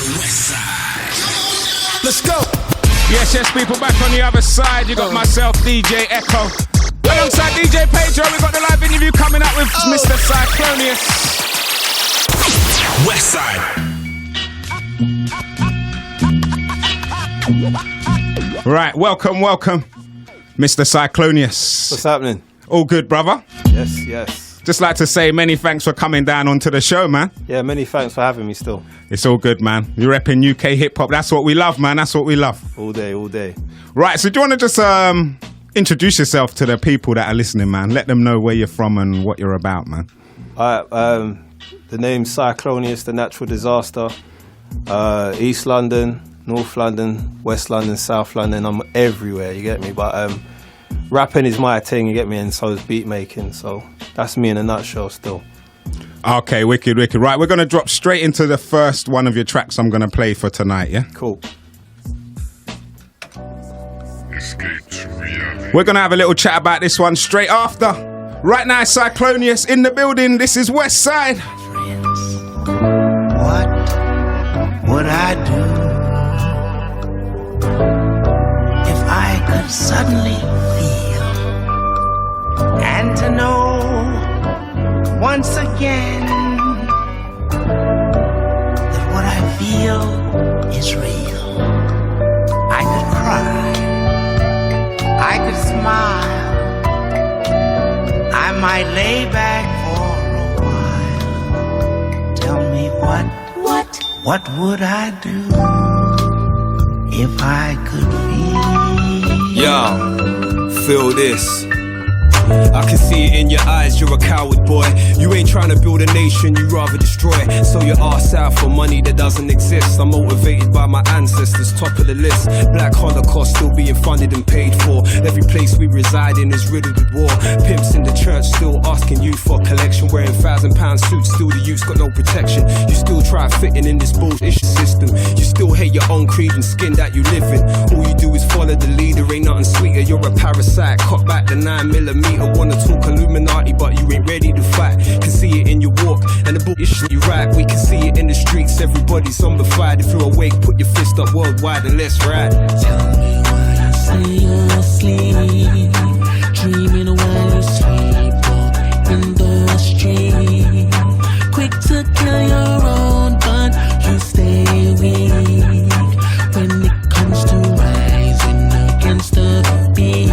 Westside. Let's go. Yes, people, back on the other side. You got myself, DJ Echo. Alongside DJ Paydro, we got the live interview coming up with Mr. Cyclonious. Westside. Right, welcome, Mr. Cyclonious. What's happening? All good, brother? Yes. Just like to say many thanks for coming down onto the show, man. Yeah, many thanks for having me still. It's all good, man. You're repping UK hip-hop. That's what we love, man. That's what we love. All day. Right, so do you want to just introduce yourself to the people that are listening, man? Let them know where you're from and what you're about, man. All right, the name's Cyclonious, the natural disaster. East London, North London, West London, South London. I'm everywhere, you get me? But rapping is my thing, you get me? And so is beat making, so that's me in a nutshell still. Okay, wicked. Right, we're going to drop straight into the first one of your tracks I'm going to play for tonight, yeah? Cool. Escape to reality. We're going to have a little chat about this one straight after. Right now, Cyclonious in the building. This is Westside. What would I do if I could suddenly feel and to know once again that what I feel is real? I could cry, I could smile, I might lay back for a while. Tell me what would I do if I could feel? Yo, feel this. I can see it in your eyes, you're a coward, boy. You ain't trying to build a nation, you rather destroy. So your arse out for money that doesn't exist. I'm motivated by my ancestors, top of the list. Black Holocaust still being funded and paid for. Every place we reside in is riddled with war. Pimps in the church still asking you for collection. Wearing £1,000 suits, still the youth's got no protection. You still try fitting in this bullshit system. You still hate your own creed and skin that you live in. All you do is follow the leader, ain't nothing sweeter. You're a parasite, cut back the 9mm. Wanna talk Illuminati, but you ain't ready to fight. Can see it in your walk, and the bullshit you write. We can see it in the streets, everybody's zombified. If you're awake, put your fist up worldwide and let's ride. Tell me what I say you're asleep, dreaming while you sleepwalk in the street. Quick to kill your own, but you stay weak when it comes to rising against the beat.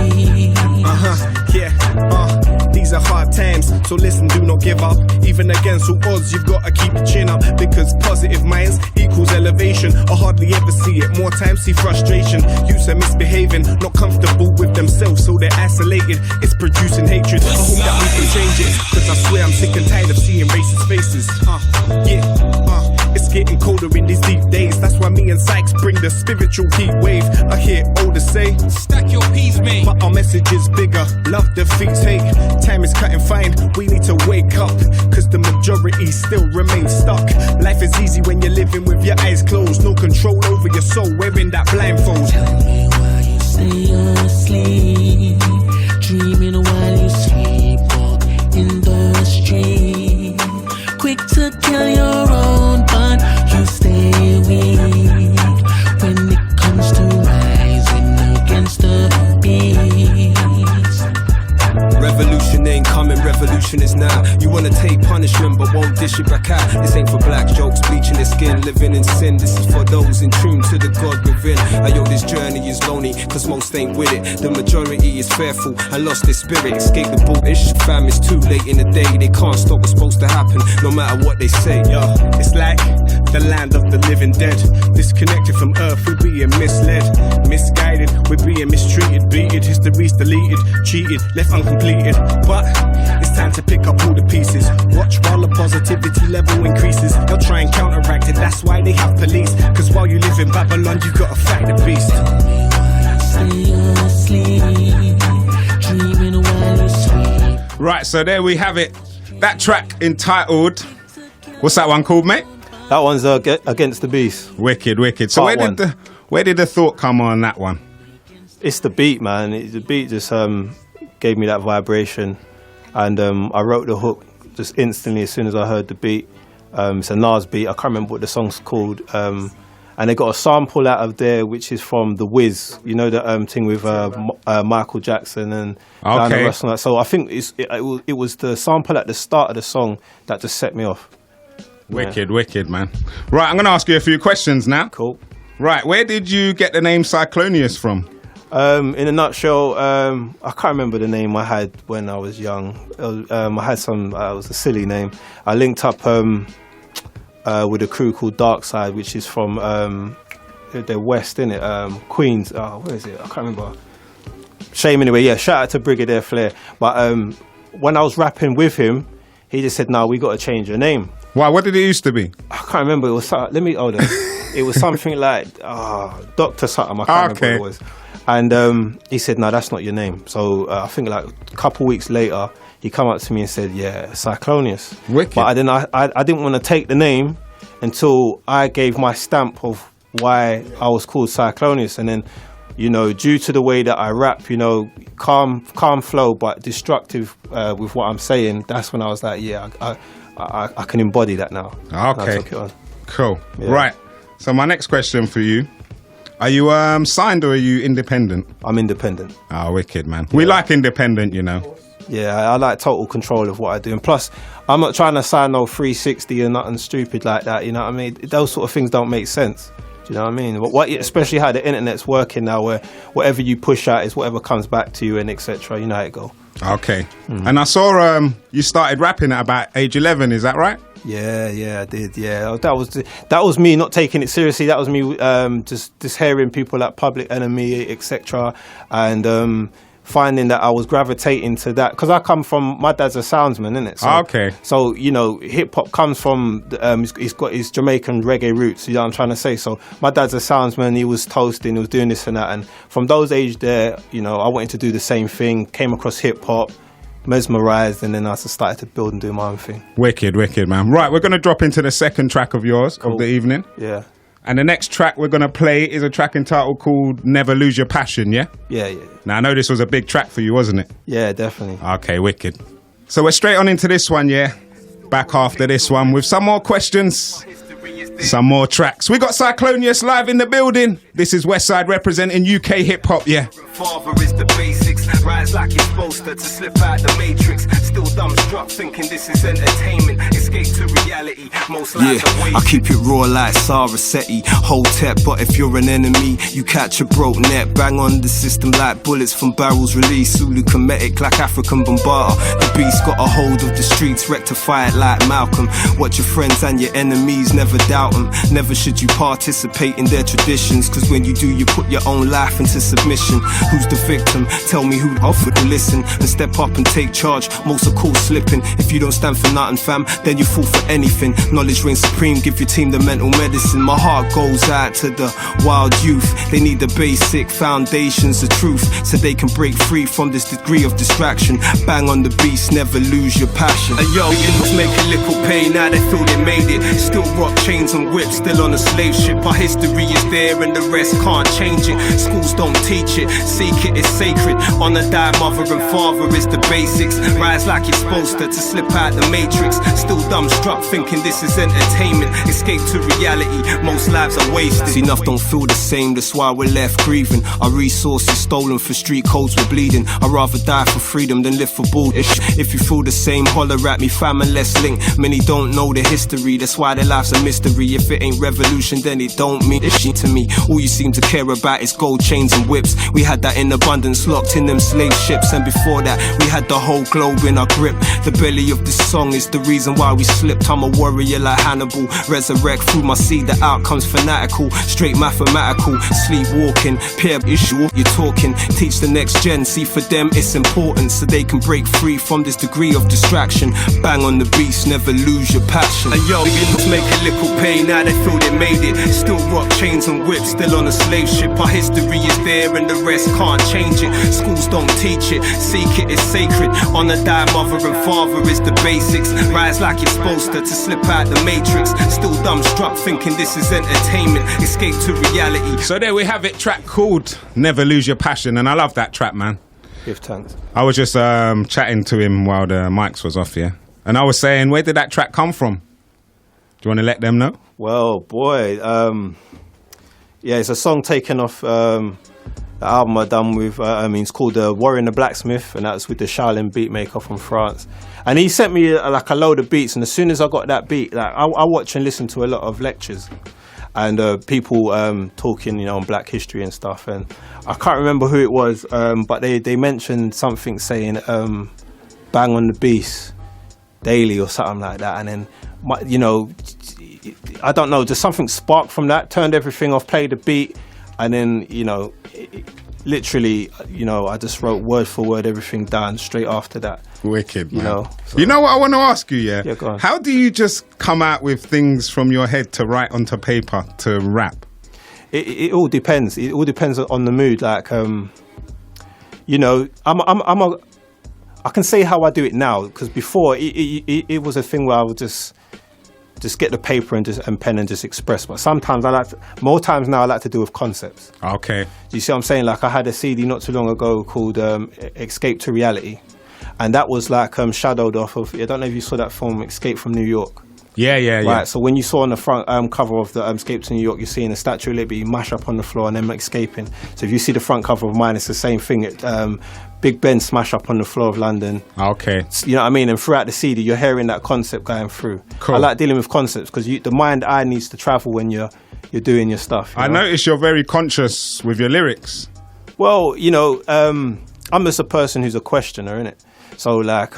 These are hard times, so listen, do not give up. Even against all odds, you've got to keep your chin up. Because positive minds equals elevation. I hardly ever see it, more times see frustration. Youths are misbehaving, not comfortable with themselves, so they're isolated. It's producing hatred. I hope that we can change it, cause I swear I'm sick and tired of seeing racist faces. It's getting colder in these deep days. That's why me and Sykes bring the spiritual heat wave. I hear older say, stack your peas, mate. But our message is bigger. Love defeats hate. Time is cutting fine. We need to wake up, cause the majority still remain stuck. Life is easy when you're living with your eyes closed. No control over your soul, wearing that blindfold. Tell me why you say you're asleep, dreaming while you sleepwalk in the street. Quick to kill your own, but you stay weak when it comes to rising against the beast. Revolution ain't coming, revolution is now. You wanna take punishment but won't dish it back out. This ain't for black jokes, bleaching their skin, living in sin. This is for those in tune to the God within. Ayo, this journey is lonely, cause most ain't with it. The majority is fearful and lost their spirit. Escape the bullshit, fam, it's too late in the day. They can't stop what's supposed to happen, no matter what they say. Yo, it's like the land of the living dead. Disconnected from earth, we're being misled, misguided, we're being mistreated, beaten. History's deleted, cheated, left uncompleted. But it's time to pick up all the pieces. Watch while the positivity level increases. They'll try and counteract it, that's why they have police. Cause while you live in Babylon, you gotta fight the beast. Tell me why you say you're asleep, dreaming while you sleep. Right, so there we have it. That track entitled, what's that one called, mate? That one's Against the Beast. Wicked. So where did the thought come on that one? It's the beat, man. The beat just gave me that vibration, and I wrote the hook just instantly as soon as I heard the beat. It's a Nas beat. I can't remember what the song's called. And they got a sample out of there, which is from The Wiz. You know the thing with Michael Jackson and Diana Ross and that. So I think it was the sample at the start of the song that just set me off. Wicked, man. Right, I'm going to ask you a few questions now. Cool. Right, where did you get the name Cyclonious from? In a nutshell, I can't remember the name I had when I was young. I had it was a silly name. I linked up with a crew called Dark Side, which is from the West, innit? Queens. Oh, where is it? I can't remember. Shame anyway. Yeah, shout out to Brigadier Flair. But when I was rapping with him, he just said, "No, we got to change your name." Why? What did it used to be? I can't remember. It was hold on. It was something like Dr. Something. I can't remember what it was. And he said, "No, that's not your name." So I think like a couple weeks later, he come up to me and said, "Yeah, Cyclonious." Wicked. But I didn't want to take the name until I gave my stamp of why I was called Cyclonious. And then, due to the way that I rap, calm flow, but destructive with what I'm saying, that's when I was like, yeah, I can embody that now. Okay. I took it on. Cool. Yeah. Right. So my next question for you. Are you signed or are you independent? I'm independent. Oh, wicked, man. We like independent, Yeah, I like total control of what I do. And plus, I'm not trying to sign no 360 or nothing stupid like that, you know what I mean? Those sort of things don't make sense. Do you know what I mean? But especially how the internet's working now, where whatever you push out is whatever comes back to you and etc. You know how it go. Okay. And I saw you started rapping at about age 11, is that right? Yeah, I did. Yeah, that was me not taking it seriously. That was me just hearing people like Public Enemy, etc. And finding that I was gravitating to that because I come from, my dad's a soundsman, isn't it? So, okay. So hip hop comes from he's got his Jamaican reggae roots. You know what I'm trying to say? So my dad's a soundsman. He was toasting. He was doing this and that. And from those age there, I wanted to do the same thing. Came across hip hop. Mesmerized, and then I just started to build and do my own thing. Wicked, man. Right, we're going to drop into the second track of yours of the evening. Yeah. And the next track we're going to play is a track entitled called Never Lose Your Passion, yeah? Yeah. Now, I know this was a big track for you, wasn't it? Yeah, definitely. Okay, wicked. So we're straight on into this one, yeah? Back after this one with some more questions, some more tracks. We got Cyclonious live in the building. This is Westside representing UK hip-hop, yeah? Father is the basics, rise like it's supposed to slip out the matrix. Still dumbstruck, thinking this is entertainment. Escape to reality, most lives are wasted. I keep it raw like Sarasetti, Hotep, but if you're an enemy, you catch a broke net. Bang on the system like bullets from barrels released. Zulu Kemetic like African Bombata. The beast got a hold of the streets, rectify it like Malcolm. Watch your friends and your enemies, never doubt them. Never should you participate in their traditions, cause when you do, you put your own life into submission. Who's the victim? Tell me who offered to listen and step up and take charge. Most are caught slipping. If you don't stand for nothing, fam, then you fall for anything. Knowledge reigns supreme, give your team the mental medicine. My heart goes out to the wild youth. They need the basic foundations of truth, so they can break free from this degree of distraction. Bang on the beast, never lose your passion. And yo, beginners make a little pay, now they feel they made it. Still rock chains and whips, still on a slave ship. Our history is there and the rest can't change it. Schools don't teach it, seek it is sacred. On a die, mother and father is the basics. Rise like you're supposed to slip out the matrix. Still dumbstruck, thinking this is entertainment. Escape to reality, most lives are wasted. See, enough don't feel the same, that's why we're left grieving. Our resources stolen for street codes, we're bleeding. I'd rather die for freedom than live for bullshit. If you feel the same, holler at me, fam, and let's link. Many don't know the history, that's why their life's a mystery. If it ain't revolution, then it don't mean shit to me. All you seem to care about is gold chains and whips. We had that in abundance, locked in them slave ships. And before that, we had the whole globe in our grip. The belly of this song is the reason why we slipped. I'm a warrior like Hannibal. Resurrect through my seed, the outcome's fanatical. Straight mathematical, sleepwalking. Peer issue, you're talking. Teach the next gen, see for them it's important, so they can break free from this degree of distraction. Bang on the beast, never lose your passion. And yo, beginners make a little pay, now they feel they made it. Still rock chains and whips, still on a slave ship. Our history is there and the rest can't change it. Schools don't teach it, seek it is sacred. On a die, mother and father is the basics. Rise like you're supposed to slip out the matrix. Still dumbstruck, thinking this is entertainment. Escape to reality. So there we have it, track called Never Lose Your Passion, and I love that track, man. Give thanks. I was just chatting to him while the mics was off, yeah, and I was saying, where did that track come from? you want to let them know? Well, boy, yeah, it's a song taken off the album I done with, it's called Warren the Blacksmith, and that's with the Shaolin beat maker from France. And he sent me like a load of beats, and as soon as I got that beat, like I watch and listen to a lot of lectures and people talking, on Black history and stuff, and I can't remember who it was, but they mentioned something saying bang on the beast daily or something like that, and then I don't know, just something sparked from that, turned everything off, played the beat, and then literally, I just wrote word for word everything down straight after that. Wicked, man. So. You know what I want to ask you, yeah? Yeah, go on. How do you just come out with things from your head to write onto paper to rap? It all depends. It all depends on the mood. Like, I can say how I do it now, because before it was a thing where I would just get the paper and pen and just express. But sometimes more times now I like to do with concepts. Okay. Do you see what I'm saying? Like, I had a CD not too long ago called Escape to Reality. And that was like shadowed off of, I don't know if you saw that film, Escape from New York. Yeah. Right, so when you saw on the front cover of the Escape to New York, you're seeing a Statue of Liberty mash up on the floor and them escaping. So if you see the front cover of mine, it's the same thing. Big Ben smash up on the floor of London. Okay. You know what I mean? And throughout the CD, you're hearing that concept going through. Cool. I like dealing with concepts because the mind eye needs to travel when you're doing your stuff. I notice you're very conscious with your lyrics. Well, I'm just a person who's a questioner, innit? So, like,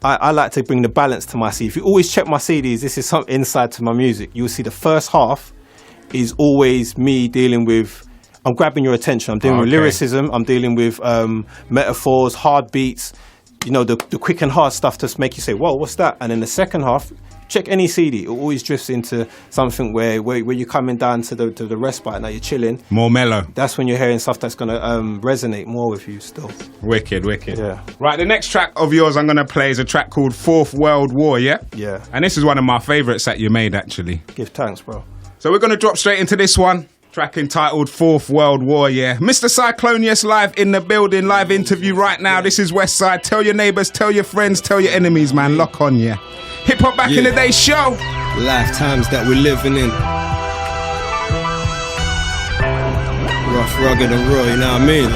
I like to bring the balance to my CD. If you always check my CDs, this is something inside to my music. You'll see the first half is always me dealing with, I'm grabbing your attention. I'm dealing with lyricism. I'm dealing with metaphors, hard beats, the quick and hard stuff to make you say, whoa, what's that? And in the second half, check any CD. It always drifts into something where you're coming down to the respite. Now you're chilling. More mellow. That's when you're hearing stuff that's going to resonate more with you still. Wicked. Yeah. Right, the next track of yours I'm going to play is a track called Fourth World War, yeah? Yeah. And this is one of my favourites that you made, actually. Give thanks, bro. So we're going to drop straight into this one. Track entitled Fourth World War, yeah. Mr. Cyclonious live in the building, live interview right now. This is Westside. Tell your neighbours, tell your friends, tell your enemies, man. Lock on, yeah. Hip Hop Back in the Day show. Lifetimes that we're living in. Rough, rugged and raw, you know what I mean?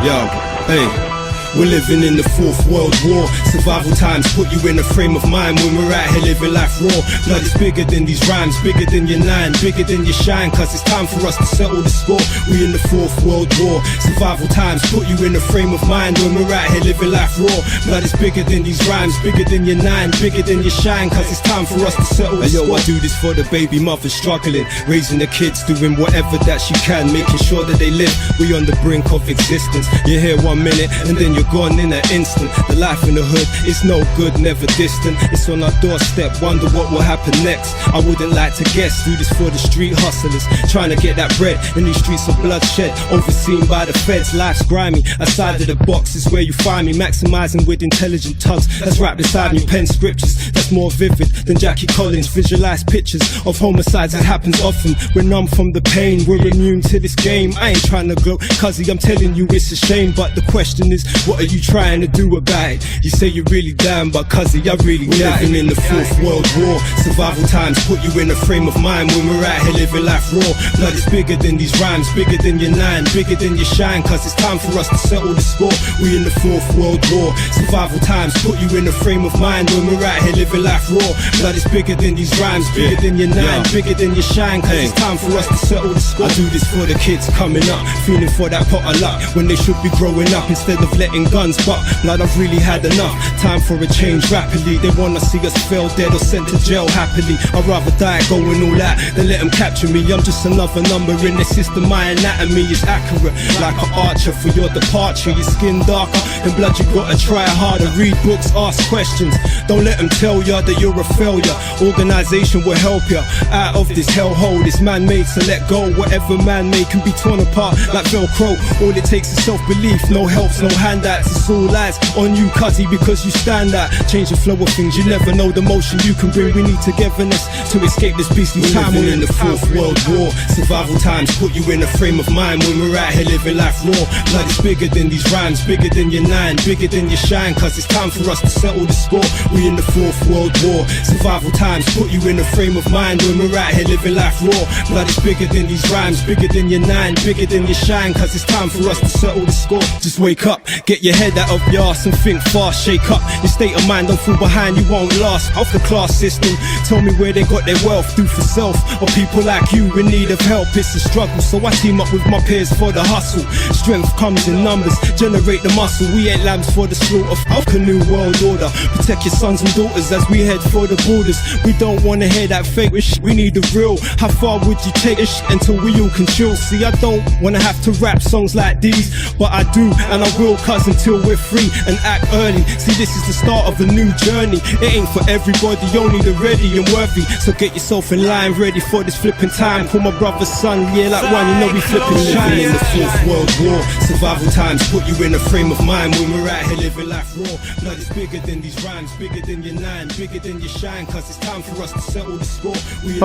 Yo, hey. We're living in the Fourth World War. Survival times put you in a frame of mind when we're out here living life raw. Blood is bigger than these rhymes, bigger than your nine, bigger than your shine, cause it's time for us to settle the score. We in the Fourth World War. Survival times put you in a frame of mind when we're out here living life raw. Blood is bigger than these rhymes, bigger than your nine, bigger than your shine, cause it's time for us to settle the score. I do this for the baby mothers struggling, raising the kids, doing whatever that she can, making sure that they live. We on the brink of existence. You're here 1 minute and then you're gone in an instant. The life in the hood is no good, never distant. It's on our doorstep, wonder what will happen next. I wouldn't like to guess, do this for the street hustlers, trying to get that bread in these streets of bloodshed, overseen by the feds. Life's grimy, outside of the box is where you find me, maximizing with intelligent tugs that's right beside me. Pen scriptures that's more vivid than Jackie Collins, visualize pictures of homicides that happens often. We're numb from the pain, we're immune to this game. I ain't trying to gloat, cuzzy, I'm telling you it's a shame, but the question is, what are you trying to do about it? You say you're really down, but cuzzy, I really got it. Living in the Fourth World War. Survival times put you in a frame of mind when we're out here living life raw. Blood is bigger than these rhymes, bigger than your nine, bigger than your shine, cause it's time for us to settle the score. We in the Fourth World War. Survival times put you in a frame of mind when we're out here living life raw. Blood is bigger than these rhymes, bigger than your nine, bigger than your shine, cause it's time for us to settle the score. I do this for the kids coming up, feeling for that pot of luck when they should be growing up instead of letting guns buck. Blood, I've really had enough. Time for a change rapidly. They wanna see us fail dead or sent to jail happily. I'd rather die going all out than let them capture me. I'm just another number in the system. My anatomy is accurate, like an archer for your departure. Your skin darker than blood, you gotta try harder. Read books, ask questions. Don't let them tell ya that you're a failure. Organization will help ya out of this hellhole. It's man-made, so let go. Whatever man-made can be torn apart like Velcro. All it takes is self-belief. No helps, no handouts. standouts. It's all lies on you, cuzzy, because you stand out. Change the flow of things, you never know the motion you can bring. We need togetherness to escape this beastly time. We're in the 4th World War. Survival times put you in a frame of mind when we're out here living life raw. Blood is bigger than these rhymes, bigger than your 9, bigger than your shine, cause it's time for us to settle the score. We in the 4th World War. Survival times put you in a frame of mind when we're out here living life raw. Blood is bigger than these rhymes, bigger than your 9, bigger than your shine, cause it's time for us to settle the score. Just wake up, get your head out of your ass and think fast. Shake up your state of mind, don't fall behind, you won't last. Off the class system, tell me where they got their wealth. Do for self, or people like you in need of help. It's a struggle, so I team up with my peers for the hustle. Strength comes in numbers, generate the muscle. We ain't lambs for the slaughter. Of a new world order, protect your sons and daughters as we head for the borders. We don't wanna hear that fake shit, we need the real. How far would you take this shit until we all can chill? See, I don't wanna have to rap songs like these, but I do, and I will, cause until we're free and act early. See, this is the start of a new journey. It ain't for everybody, only the ready and worthy. So get yourself in line, ready for this flipping time. Call my brother's son, yeah, like one, you know we flipping shine. In the 4th World War, survival times put you in a frame of mind when we're out here living life raw. Blood is bigger than these rhymes, bigger than your 9, bigger than your shine, cause it's time for us to settle the score.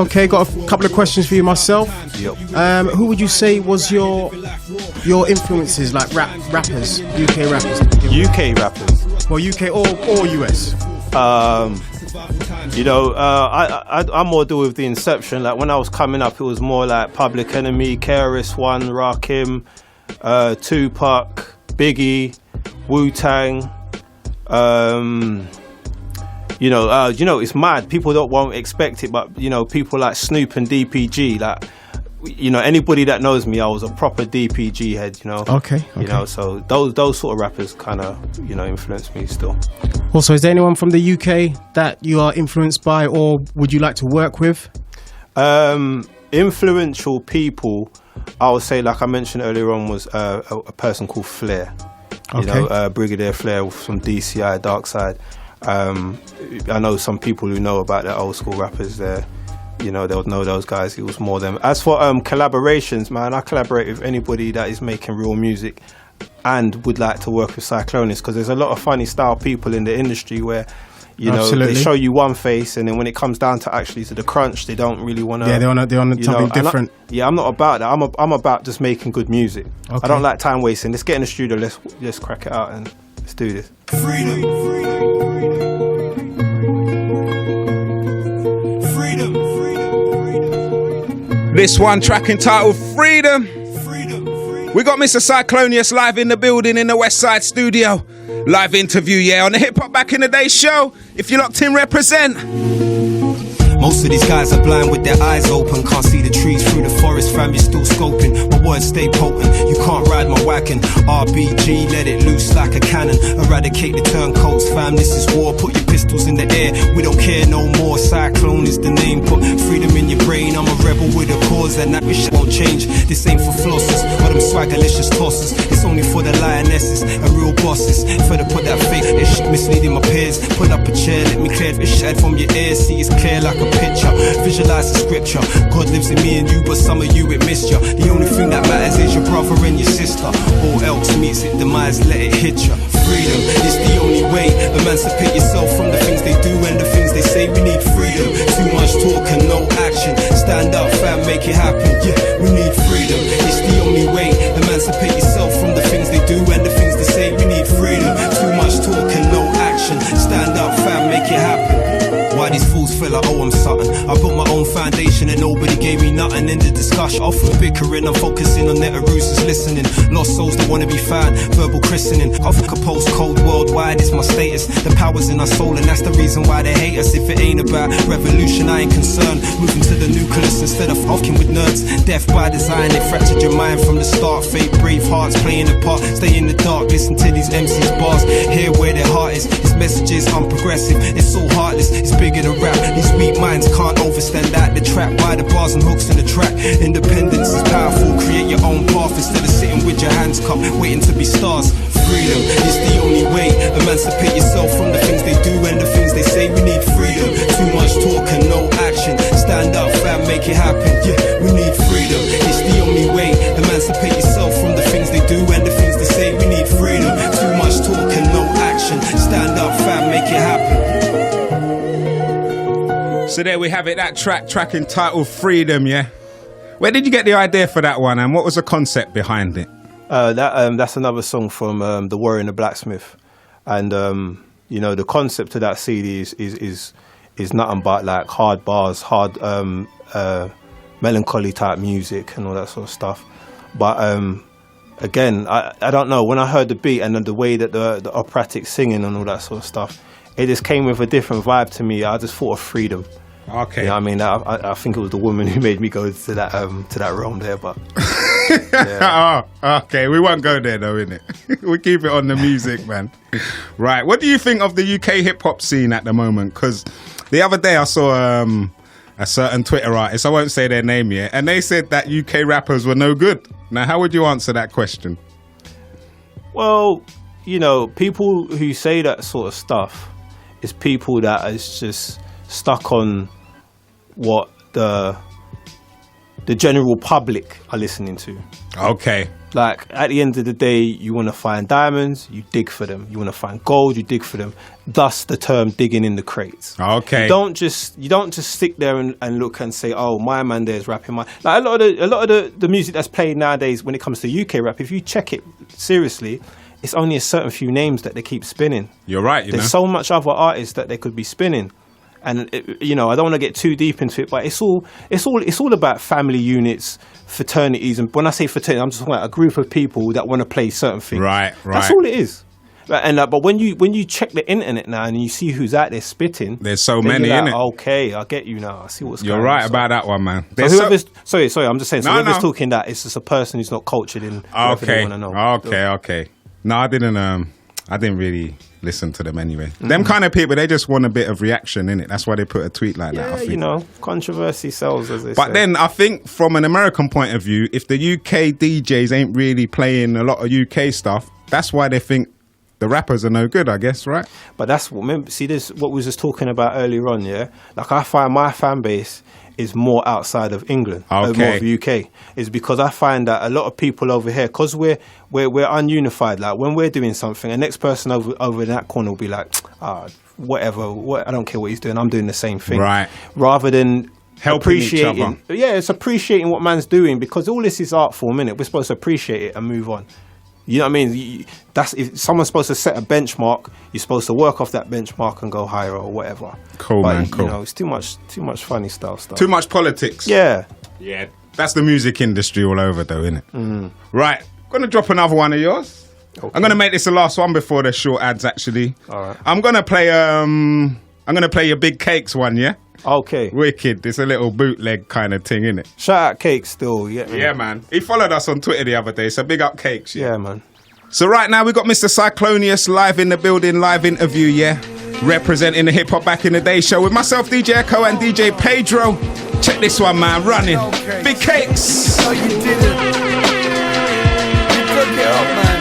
Okay, got a couple of questions for you myself. Who would you say was your influences, like rappers, UK rappers? UK rappers. Well, UK or US? You know, I'm more do with the inception. Like when I was coming up, it was more like Public Enemy, KRS-One, Rakim, Tupac, Biggie, Wu-Tang. You know, it's mad. People won't expect it, but you know, people like Snoop and DPG, like. You know, anybody that knows me, I was a proper DPG head, you know. Okay. You know, so those sort of rappers kind of, you know, influence me still. Also, is there anyone from the UK that you are influenced by or would you like to work with? Influential people, I would say, like I mentioned earlier on, was a person called Flair. You know, Brigadier Flair from DCI, Dark Side. I know some people who know about the old school rappers there. You know, they'll know those guys. It was more them. As for collaborations, man, I collaborate with anybody that is making real music and would like to work with Cyclonious, because there's a lot of funny style people in the industry where, you know, they show you one face and then when it comes down to actually to the crunch, they don't really want to. Yeah, they want something different. I'm not about that. I'm about just making good music. Okay. I don't like time wasting. Let's get in the studio. Let's crack it out and let's do this. Freedom, freedom, freedom. This one track entitled Freedom. We got Mr. Cyclonious live in the building in the Westside studio. Live interview, yeah, on the Hip Hop Back in the Day show. If you're locked in, represent. Most of these guys are blind with their eyes open. Can't see the trees through the forest, fam, you're still scoping. My words stay potent, you can't ride my wagon. RBG, let it loose like a cannon. Eradicate the turncoats, fam, this is war. Put your pistols in the air, we don't care no more. Cyclone is the name, put freedom in your brain. I'm a rebel with a cause and that shit won't change. This ain't for flossers or them swaggerlicious tossers. It's only for the lionesses and real bosses. Further put that fake ish, misleading my peers. Pull up a chair, let me clear this shit from your ears. See, it's clear like a picture, visualize the scripture. God lives in me and you, but some of you it missed ya. The only thing that matters is your brother and your sister. All else meets it demise, let it hit ya. Freedom is the only way. Emancipate yourself from the things they do and the things they say. We need freedom. Too much talk and no action. Stand up, fam, make it happen. Yeah, we need freedom. It's the only way. Emancipate yourself from the things they do and the things they say. We need freedom. Too much talk and no action. Stand up, fam, make it happen. Why these fools feel I owe them something? I built my own foundation and nobody gave me nothing. In the discussion, off with bickering, I'm focusing on Netaroo's listening. Lost souls that wanna be found, verbal christening. I think a post-cold worldwide is my status. The power's in our soul and that's the reason why they hate us. If it ain't about revolution, I ain't concerned. Moving to the nucleus instead of fucking with nerds. Death by design, they fractured your mind from the start. Fake brave hearts playing a part. Stay in the dark, listen to these MC's bars. Hear where their heart is. His message is unprogressive, it's so heartless. It's bigger than rap. These weak minds can't overstand that. They're trapped by the bars and hooks in the track. Independence is powerful. Create your own path instead of sitting with your hands cupped, waiting to be stars. Freedom is the only way. Emancipate yourself from the things they do and the things they say. We need freedom. Too much talk and no action. Stand up, fam, make it happen. Yeah, we need freedom. It's the only way. Emancipate yourself from the things they do and the things they say. We need freedom. Too much have it, that track entitled Freedom, yeah? Where did you get the idea for that one, and what was the concept behind it? That's another song from The Warrior and the Blacksmith. And, the concept of that CD is nothing but like hard bars, hard melancholy type music and all that sort of stuff. But again, I don't know, when I heard the beat and the way that the operatic singing and all that sort of stuff, it just came with a different vibe to me. I just thought of freedom. Okay. You know what I mean? I think it was the woman who made me go to that realm there, but yeah. Oh, okay, we won't go there though, innit? We keep it on the music, man. Right, what do you think of the UK hip-hop scene at the moment? Because the other day I saw a certain Twitter artist, I won't say their name yet, and they said that UK rappers were no good. Now, how would you answer that question? Well, people who say that sort of stuff is people that is just stuck on what the general public are listening to. Okay. Like, at the end of the day, you want to find diamonds, you dig for them. You want to find gold, you dig for them. Thus the term digging in the crates. Okay. You don't just stick there and look and say, oh, my man there is rapping my... Like, a lot of the music that's played nowadays when it comes to UK rap, if you check it seriously, it's only a certain few names that they keep spinning. You're right, There's so much other artists that they could be spinning. And I don't want to get too deep into it, but it's all about family units, fraternities, and when I say fraternity, I'm just talking about a group of people that want to play certain things. Right. That's all it is. And but when you check the internet now and you see who's out there spitting, there's so many, innit? Okay, I get you now. I see what's going on. You're right about that one, man. Sorry, I'm just saying. So whoever's talking that, it's just a person who's not cultured in whatever they want to know. Okay. No, I didn't really listen to them anyway. Mm-hmm. Them kind of people, they just want a bit of reaction, innit? That's why they put a tweet like that, I think. Controversy sells, as they say. But then I think from an American point of view, if the UK DJs ain't really playing a lot of UK stuff, that's why they think the rappers are no good, I guess, right? But that's what we was just talking about earlier on, yeah? Like, I find my fan base is more outside of England, more of the UK. Is because I find that a lot of people over here, because we're ununified. Like, when we're doing something, the next person over in that corner will be like, whatever, I don't care what he's doing, I'm doing the same thing. Right. Rather than helping each other. Yeah, it's appreciating what man's doing, because all this is art form, innit? We're supposed to appreciate it and move on. You know what I mean? If someone's supposed to set a benchmark, you're supposed to work off that benchmark and go higher or whatever. Cool, but, man. Cool. It's too much funny stuff. Too much politics. Yeah. Yeah. That's the music industry all over, though, isn't it? Mm. Right. Gonna drop another one of yours. Okay. I'm gonna make this the last one before the short ads. Actually. All right. I'm gonna play your Big Cakes one. Yeah. Okay. Wicked. It's a little bootleg kind of thing, innit? Shout out Cakes still, yeah. Yeah, man. He followed us on Twitter the other day, so big up Cakes. Yeah, man. So right now we got Mr. Cyclonious live in the building, live interview, yeah. Representing the Hip Hop Back in the Day show with myself, DJ Echo and DJ Paydro. Check this one, man. Running. Okay. Big Cakes. Oh, you did it. You took it up, man.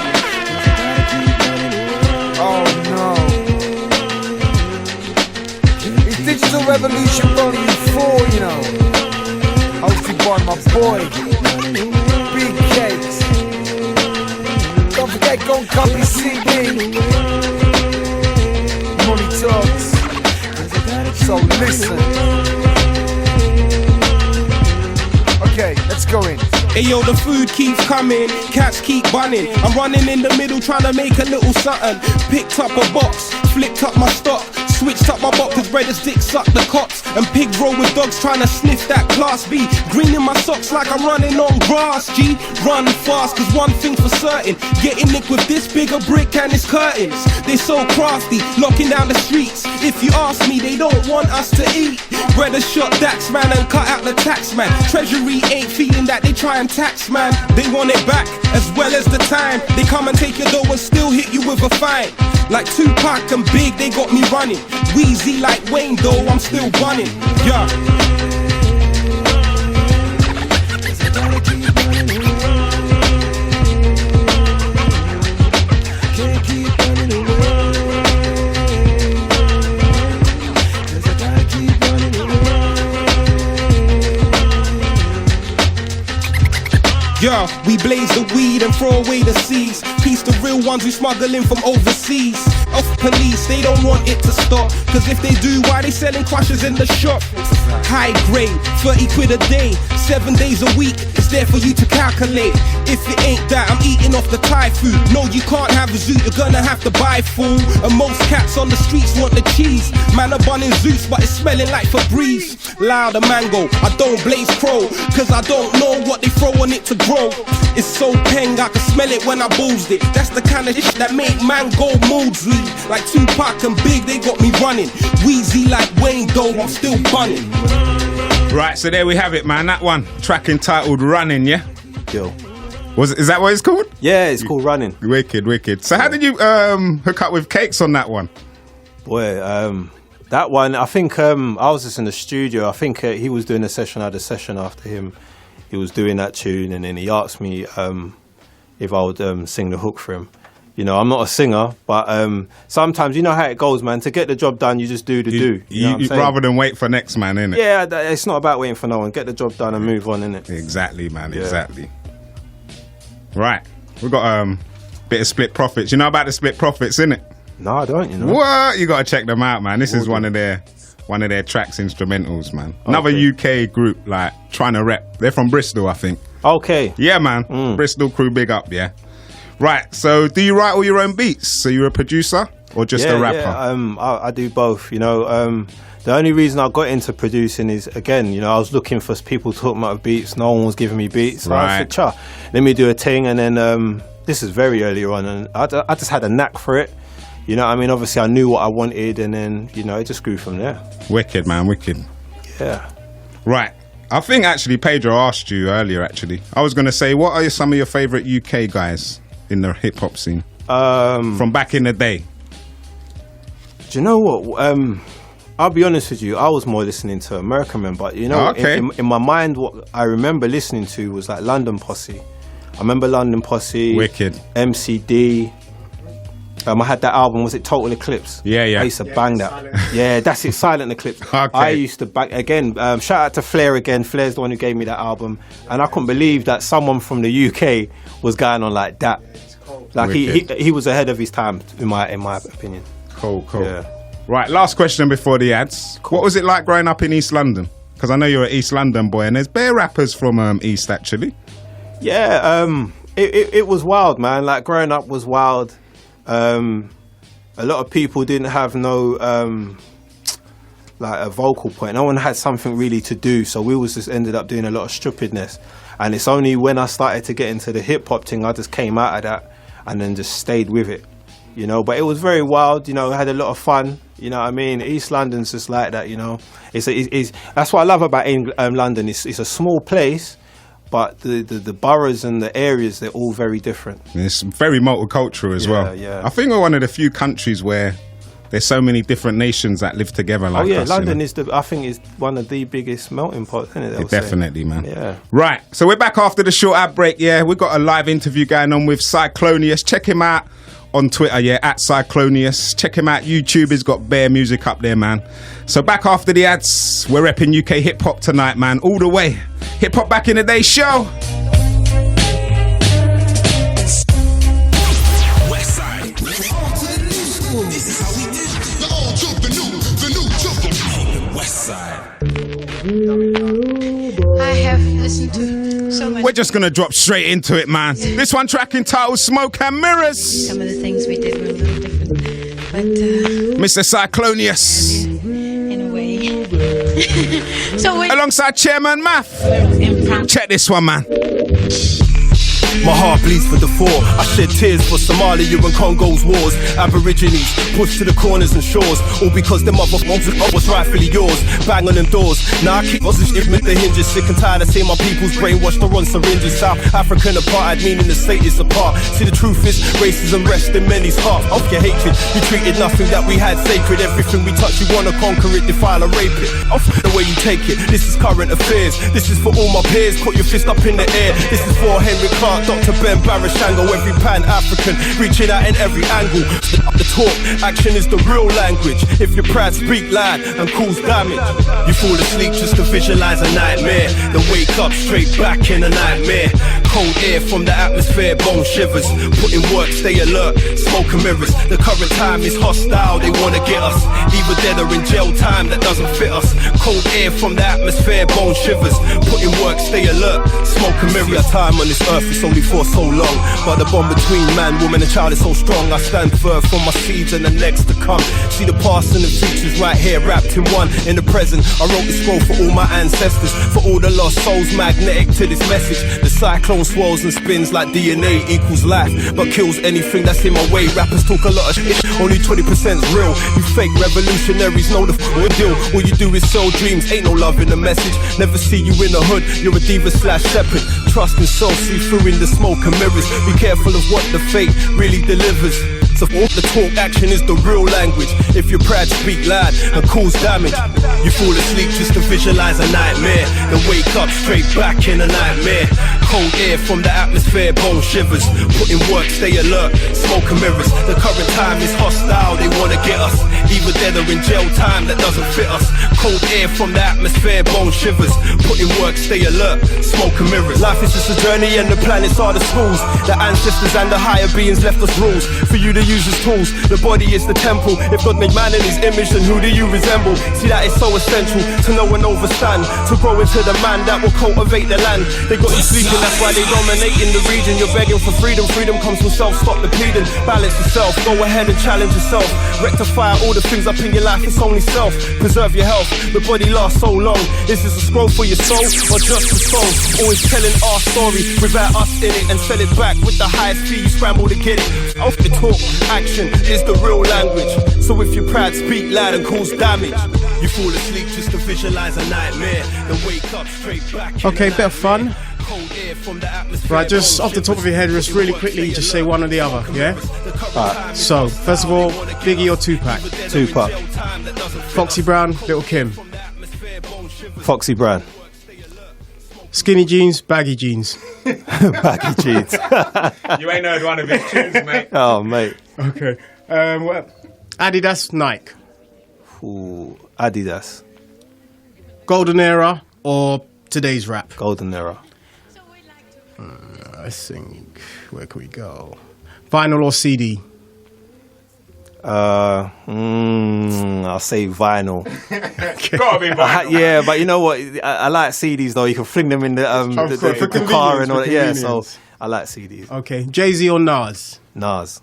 Oh, no. Digital Revolution Volume 4, you know. Hosted by my boy, Big Cakes. Don't forget, go and copy CD. Money talks. So listen. Okay, let's go in. Hey yo, the food keeps coming, cats keep bunning. I'm running in the middle trying to make a little something. Picked up a box, flipped up my stock, switched up my box cause brothers dick suck the cops. And pigs roll with dogs trying to sniff that class B. Green in my socks like I'm running on grass, G. Run fast cause one thing for certain, getting nicked with this bigger brick and its curtains. They so crafty, locking down the streets. If you ask me, they don't want us to eat. Brother shot Dax man and cut out the tax man. Treasury ain't feeling that, they try and tax man. They want it back as well as the time. They come and take your dough and still hit you with a fine. Like Tupac and Big, they got me running. Wheezy like Wayne though, I'm still running. Yeah. Yeah, we blaze the weed and throw away the seeds. Peace the real ones who smuggle in from overseas. Off police, they don't want it to stop. Cause if they do, why they selling crushers in the shop? High grade, 30 quid a day, 7 days a week. It's there for you to calculate. If it ain't that, I'm eating off the Thai food. No, you can't have a zoo, you're gonna have to buy food. And most cats on the streets want the cheese. Man are bunning Zeus, but it's smelling like Febreze. Loud a mango, I don't blaze crow. Cause I don't know what they throw on it to grow. It's so peng, I can smell it when I boozed it. That's the kind of shit that make man go moodly. Like Tupac and Big, they got me running. Wheezy like Wayne, though, I'm still bunning. Right, so there we have it, man. That one, track entitled Running, yeah? Yo. Is that what it's called? Yeah, it's called Running. Wicked. So how did you hook up with Cakes on that one? Boy, that one, I think I was just in the studio. I think he was doing a session. I had a session after him. He was doing that tune, and then he asked me if I would sing the hook for him. You know, I'm not a singer, but sometimes you know how it goes, man. To get the job done, you just do the do. You know what I'm saying? Rather than wait for next man, innit? Yeah, it's not about waiting for no one. Get the job done and move on, innit? Exactly, man. Yeah. Exactly. Right, we've got bit of Split Profits. You know about the Split Profits, innit? No, I don't. You know what? You gotta check them out, man. This is one of their tracks instrumentals, man. Another UK group like trying to rep. They're from Bristol, I think. Okay. Yeah, man. Bristol crew, big up, yeah. Right, so do you write all your own beats? So you're a producer or just a rapper? Yeah, I do both, you know. The only reason I got into producing is, again, you know, I was looking for people to hook me up with beats. No one was giving me beats. So I said, cha, let me do a thing. And then this is very early on, and I just had a knack for it. You know what I mean? Obviously, I knew what I wanted, and then, you know, it just grew from there. Wicked, man, wicked. Yeah. Right. I think, actually, Paydro asked you earlier, actually. I was going to say, what are some of your favourite UK guys in the hip-hop scene from back in the day? Do you know what? I'll be honest with you, I was more listening to American men, but you know, in my mind, what I remember listening to was like London Posse. I remember London Posse, Wicked, MCD. I had that album, was it Total Eclipse? Yeah. I used to bang that. Yeah, that's it, Silent Eclipse. Okay. I used to bang, again, shout out to Flair again. Flair's the one who gave me that album. And I couldn't believe that someone from the UK was going on like that. Like he was ahead of his time, in my opinion. Cool. Yeah. Right, last question before the ads. Cool. What was it like growing up in East London? Because I know you're an East London boy, and there's bare rappers from East, actually. Yeah, it was wild, man. Like, growing up was wild. A lot of people didn't have no like a vocal point. No one had something really to do, so we was just ended up doing a lot of stupidness. And it's only when I started to get into the hip hop thing, I just came out of that and then just stayed with it, you know. But it was very wild, you know. Had a lot of fun, you know what I mean. East London's just like that, you know. It's that's what I love about London. It's a small place, but the boroughs and the areas, they're all very different. It's very multicultural as well. Yeah. I think we're one of the few countries where there's so many different nations that live together like us. London is I think is one of the biggest melting pots, isn't it? Definitely, man. Yeah. Right, so we're back after the short ad break, yeah. We've got a live interview going on with Cyclonious. Check him out on Twitter, yeah, at Cyclonious. Check him out, YouTube, he's got bare music up there, man. So back after the ads, we're repping UK hip-hop tonight, man, all the way. Hip-hop back in the day show. Westside. This is how we do. The old took the new took the Westside. I have listened to so much. We're just gonna drop straight into it, man. This one track entitled Smoke and Mirrors. Some of the things we did were a little different, but Mr. Cyclonious. in a way. So alongside Chairman Math. Check this one, man. My heart bleeds for the four. I shed tears for Somalia and Congo's wars. Aborigines pushed to the corners and shores, all because them other was rightfully yours. Bang on them doors. Now I keep us with the hinges. Sick and tired of seeing my people's brainwashed or on syringes. South African apartheid, meaning the state is apart. See, the truth is racism rests in many's heart. Off your hatred, you treated nothing that we had sacred. Everything we touch, you wanna conquer it, defile and rape it. Off the way you take it. This is current affairs. This is for all my peers. Put your fist up in the air. This is for Henry Clark, Dr. Ben Barashango, every Pan-African reaching out in every angle. The talk, action is the real language. If you're proud, speak loud and cause damage. You fall asleep just to visualize a nightmare, then wake up straight back in a nightmare. Cold air from the atmosphere, bone shivers. Put in work, stay alert, smoke and mirrors. The current time is hostile, they wanna get us. Either dead or in jail time that doesn't fit us. Cold air from the atmosphere, bone shivers. Put in work, stay alert, smoke and mirrors. Our time on this earth is only for so long, but the bond between man, woman and child is so strong. I stand firm for my seeds and the next to come. See the past and the futures right here wrapped in one. In the present, I wrote this scroll for all my ancestors, for all the lost souls magnetic to this message. The cyclone swirls and spins like DNA equals life, but kills anything that's in my way. Rappers talk a lot of shit, only 20%'s real. You fake revolutionaries know the real deal. All you do is sell dreams, ain't no love in the message. Never see you in the hood, you're a diva slash shepherd. Trust and soul, see through in the smoke and mirrors. Be careful of what the fate really delivers. So all the talk action is the real language. If you're proud, speak loud and cause damage. You fall asleep just to visualize a nightmare, then wake up straight back in a nightmare. Cold air from the atmosphere, bone shivers. Put in work, stay alert, smoke and mirrors. The current time is hostile, they wanna get us. Either dead or in jail time that doesn't fit us. Cold air from the atmosphere, bone shivers. Put in work, stay alert, smoke and mirrors. Life is just a journey and the planets are the schools. The ancestors and the higher beings left us rules for you to use as tools. The body is the temple. If God made man in his image, then who do you resemble? See, that is so essential to know and overstand, to grow into the man that will cultivate the land. They got you sleeping, that's why they dominate in the region. You're begging for freedom, freedom comes from self. Stop the pleading, balance yourself, go ahead and challenge yourself. Rectify all the things up in your life, it's only self. Preserve your health, the body lasts so long. Is this a scroll for your soul or just the soul? Always telling our story without us in it, and sell it back with the highest fee. You scramble to get it. Off the talk, action is the real language. So if you're proud, speak loud and cause damage. You fall asleep just to visualize a nightmare, then wake up straight back. Okay, bit of fun. Right, just off the top of your head, just really quickly, just say one or the other, yeah? Alright. So, first of all, Biggie or Tupac? Tupac. Foxy Brown, Little Kim? Foxy Brown. Skinny jeans, baggy jeans? Baggy jeans. You ain't heard one of his tunes, mate. Oh, mate. Okay. Adidas, Nike? Ooh, Adidas. Golden era or today's rap? Golden era. I think, where can we go? Vinyl or CD? I'll say vinyl. Gotta be vinyl. Yeah, but you know what? I like CDs though. You can fling them in the car and all that. Yeah, so I like CDs. Okay. Jay-Z or Nas? Nas.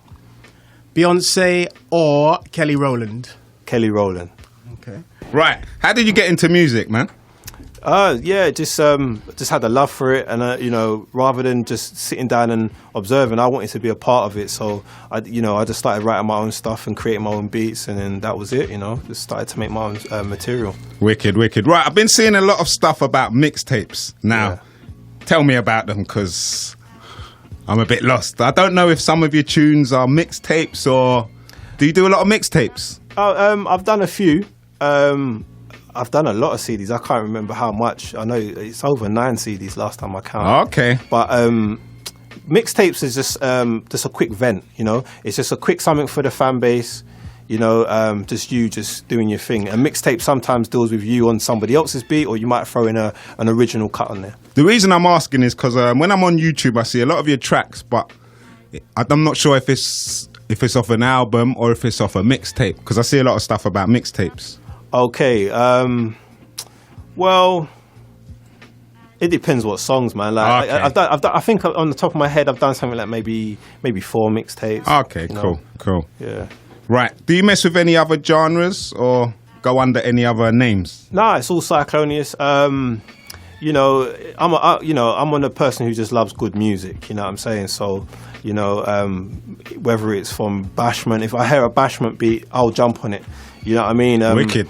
Beyonce or Kelly Rowland? Kelly Rowland. Okay. Right. How did you get into music, man? Yeah, just had a love for it, and you know, rather than just sitting down and observing, I wanted to be a part of it. So I just started writing my own stuff and creating my own beats, and then that was it. You know, just started to make my own material. Wicked. Right, I've been seeing a lot of stuff about mixtapes now. Yeah. Tell me about them, because I'm a bit lost. I don't know if some of your tunes are mixtapes, or do you do a lot of mixtapes? I've done a few. I've done a lot of CDs. I can't remember how much. I know it's over 9 CDs last time I counted. Okay. But mixtapes is just a quick vent, you know. It's just a quick something for the fan base, you know, just you just doing your thing. A mixtape sometimes deals with you on somebody else's beat, or you might throw in an original cut on there. The reason I'm asking is because when I'm on YouTube, I see a lot of your tracks, but I'm not sure if it's off an album or if it's off a mixtape, because I see a lot of stuff about mixtapes. Okay, well, it depends what songs, man. Like, okay. I think on the top of my head, I've done something like maybe 4 mixtapes. Okay, cool. Yeah. Right. Do you mess with any other genres or go under any other names? Nah, it's all Cyclonious. You know, I'm a person who just loves good music. You know what I'm saying? So, you know, whether it's from Bashment, if I hear a Bashment beat, I'll jump on it. You know what I mean? Wicked.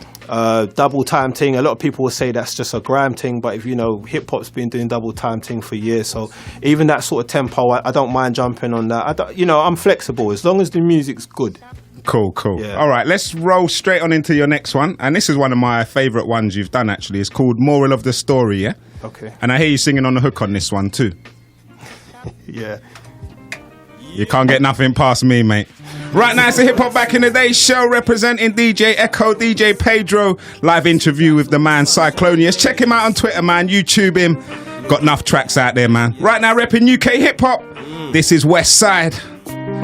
Double time thing. A lot of people will say that's just a grime thing, but if you know, hip hop's been doing double time thing for years. So even that sort of tempo, I don't mind jumping on that. I'm flexible as long as the music's good. Cool. Yeah. All right, let's roll straight on into your next one. And this is one of my favourite ones you've done, actually. It's called Moral of the Story, yeah? Okay. And I hear you singing on the hook on this one, too. Yeah. You can't get nothing past me, mate. Right now, it's a Hip Hop Back in the Day show representing DJ Echo Dj Paydro. Live interview with the man Cyclonious. Check him out on Twitter, man. YouTube him. Got enough tracks out there, man. Right now, repping UK hip hop. This is Westside.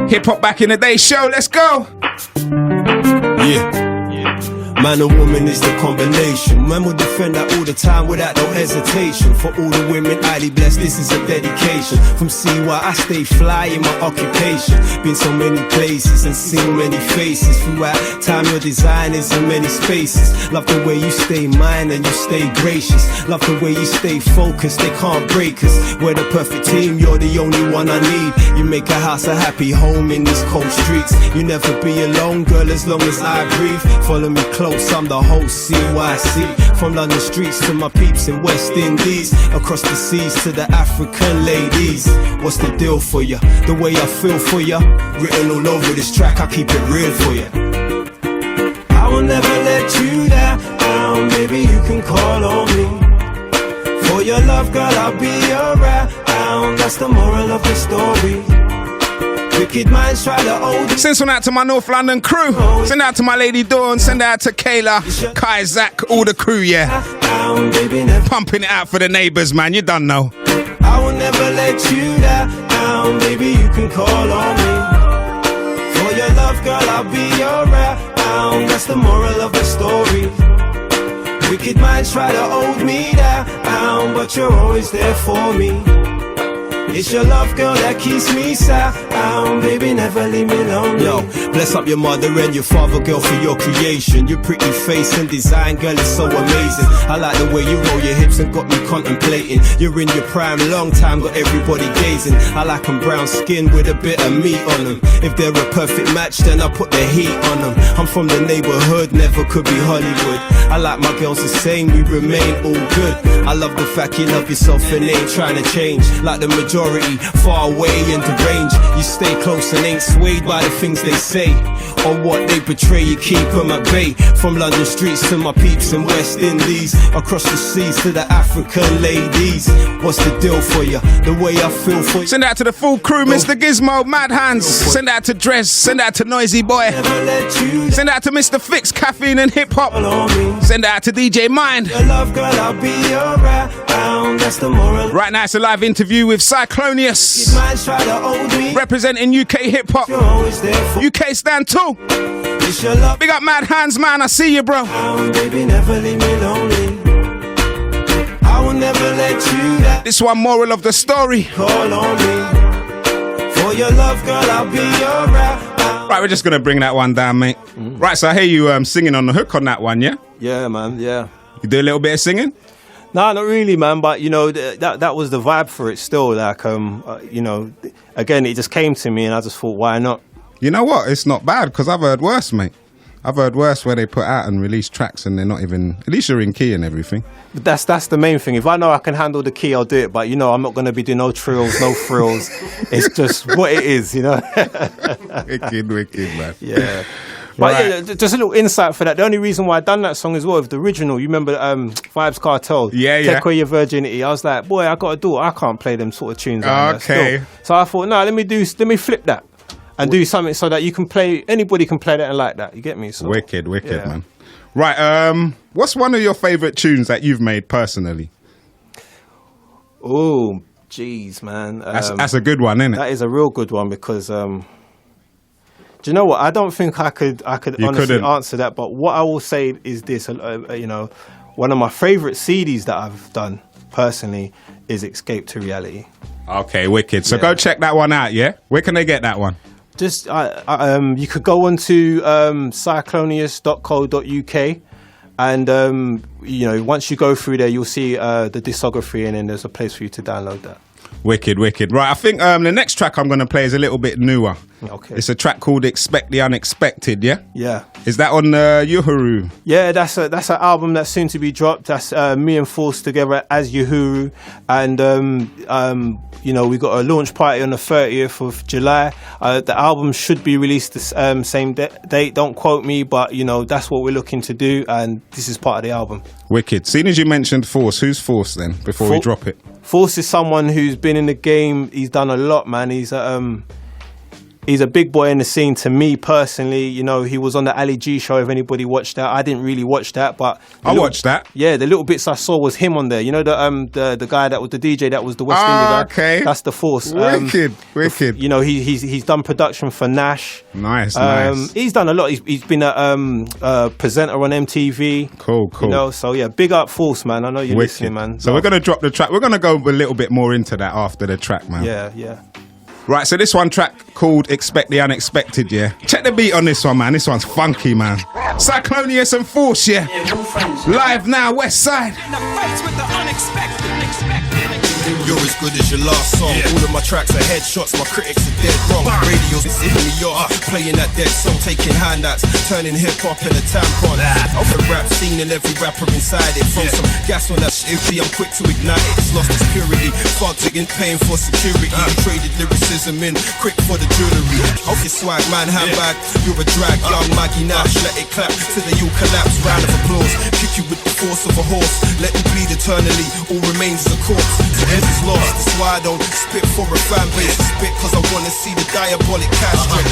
Hip hop back in the day show. Let's go. Yeah. Man and woman is the combination. Man will defend that all the time without no hesitation. For all the women highly blessed, this is a dedication. From CY, I stay fly in my occupation. Been so many places and seen many faces. Throughout time, your design is in many spaces. Love the way you stay mine and you stay gracious. Love the way you stay focused, they can't break us. We're the perfect team, you're the only one I need. You make a house a happy home in these cold streets. You never be alone, girl, as long as I breathe. Follow me close, I'm the whole CYC. From London streets to my peeps in West Indies. Across the seas to the African ladies. What's the deal for ya? The way I feel for ya. Written all over this track, I keep it real for ya. I will never let you down, baby, you can call on me. For your love, girl, I'll be around. That's the moral of the story. Wicked minds try to hold it. Send one out to my North London crew. Send out to my lady Dawn. Send out to Kayla, Kai, Zach, all the crew, yeah. Pumping it out for the neighbours, man. You done know. I will never let you down, baby, you can call on me. For your love, girl, I'll be around. That's the moral of the story. Wicked minds try to hold me down, but you're always there for me. It's your love, girl, that keeps me sound. Baby, never leave me alone. Yo, bless up your mother and your father, girl, for your creation. Your pretty face and design, girl, is so amazing. I like the way you roll your hips and got me contemplating. You're in your prime, long time, got everybody gazing. I like them brown skin with a bit of meat on them. If they're a perfect match, then I put the heat on them. I'm from the neighborhood, never could be Hollywood. I like my girls the same, we remain all good. I love the fact you love yourself and ain't trying to change. Like the majority, far away in the range. You stay close and ain't swayed by the things they say or what they portray. You keep them at bay. From London streets to my peeps in West Indies. Across the seas to the African ladies. What's the deal for you? The way I feel for you. Send out to the full crew, Mr. Gizmo, Mad Hands. Send out to Dress. Send out to Noisy Boy. Send out to Mr. Fix, Caffeine and Hip Hop. Send out to DJ Mind. Your love, girl, I'll be around. That's the moral. Right now it's a live interview with Cyclonious, representing UK hip hop. UK stand too. Big up Mad Hands, man. I see you, bro. Baby, never leave me lonely. I will never let you down. This one, moral of the story. Call on me. For your love, girl, I'll be around. Right, we're just gonna bring that one down, mate. Right, so I hear you singing on the hook on that one, yeah? Yeah, man, yeah. You do a little bit of singing? No, not really, man. But you know, that was the vibe for it. Still, like, you know, again, it just came to me, and I just thought, why not? You know what? It's not bad because I've heard worse, mate. I've heard worse where they put out and release tracks and they're not even. At least you're in key and everything. But that's the main thing. If I know I can handle the key, I'll do it. But you know, I'm not going to be doing no trills, no frills. It's just what it is, you know. Wicked, man. Yeah. But right. Yeah, just a little insight for that. The only reason why I done that song as well, with the original, you remember Vibes Cartel? Yeah. Take Away Your Virginity. I was like, boy, I got a daughter. I can't play them sort of tunes. Okay. So I thought, no, let me flip that and do something so that you can play. Anybody can play that and like that. You get me? So, wicked, yeah. Man. Right. What's one of your favourite tunes that you've made personally? Oh, jeez, man. That's a good one, isn't it? That is a real good one because. Do you know what? I don't think I could honestly answer that. But what I will say is this: you know, one of my favourite CDs that I've done personally is Escape to Reality. Okay, wicked. So go check that one out. Yeah, where can they get that one? Just you could go on to cyclonious.co.uk, and you know, once you go through there, you'll see the discography, and then there's a place for you to download that. Wicked. Right, I think the next track I'm going to play is a little bit newer. Okay. It's a track called Expect the Unexpected, yeah? Yeah. Is that on Uhuru? Yeah, that's an album that's soon to be dropped. That's me and Force together as Uhuru. And, you know, we got a launch party on the 30th of July. The album should be released the same date. Don't quote me, but, you know, that's what we're looking to do. And this is part of the album. Wicked. Seeing as you mentioned Force, who's Force then, before we drop it? Force is someone who's been in the game. He's done a lot, man. He's He's a big boy in the scene to me personally. You know, he was on the Ali G show. If anybody watched that, I didn't really watch that, but I watched that. Yeah, the little bits I saw was him on there. You know, the guy that was the DJ that was the West Indian guy. Okay, that's the Force. Wicked. You know, he's done production for Nash. Nice. He's done a lot. He's been a presenter on MTV. Cool. You know, so yeah, big up Force, man. I know you're listening, man. So we're gonna drop the track. We're gonna go a little bit more into that after the track, man. Yeah. Right, so this one track called Expect the Unexpected, yeah? Check the beat on this one, man. This one's funky, man. Cyclonious and Force, yeah? Live now, Westside. You're as good as your last song. All of my tracks are headshots, my critics are dead wrong. Radio's is hitting me up, playing that dead song, taking handouts, turning hip hop in a tampon. Off the rap scene and every rapper inside it. From some gas on that shit, I'm quick to ignite it. It's lost its purity, fucked again, paying for security. Traded lyricism in, quick for the jewelry. Off your swag, man, handbag, you're a drag. Young Maggie Nash, let it clap till you collapse. Round of applause, kick you with the force of a horse. Let you bleed eternally, all remains is a corpse. The end is lost, that's why I don't spit for a fan base. I spit cause I wanna see the diabolic castrate.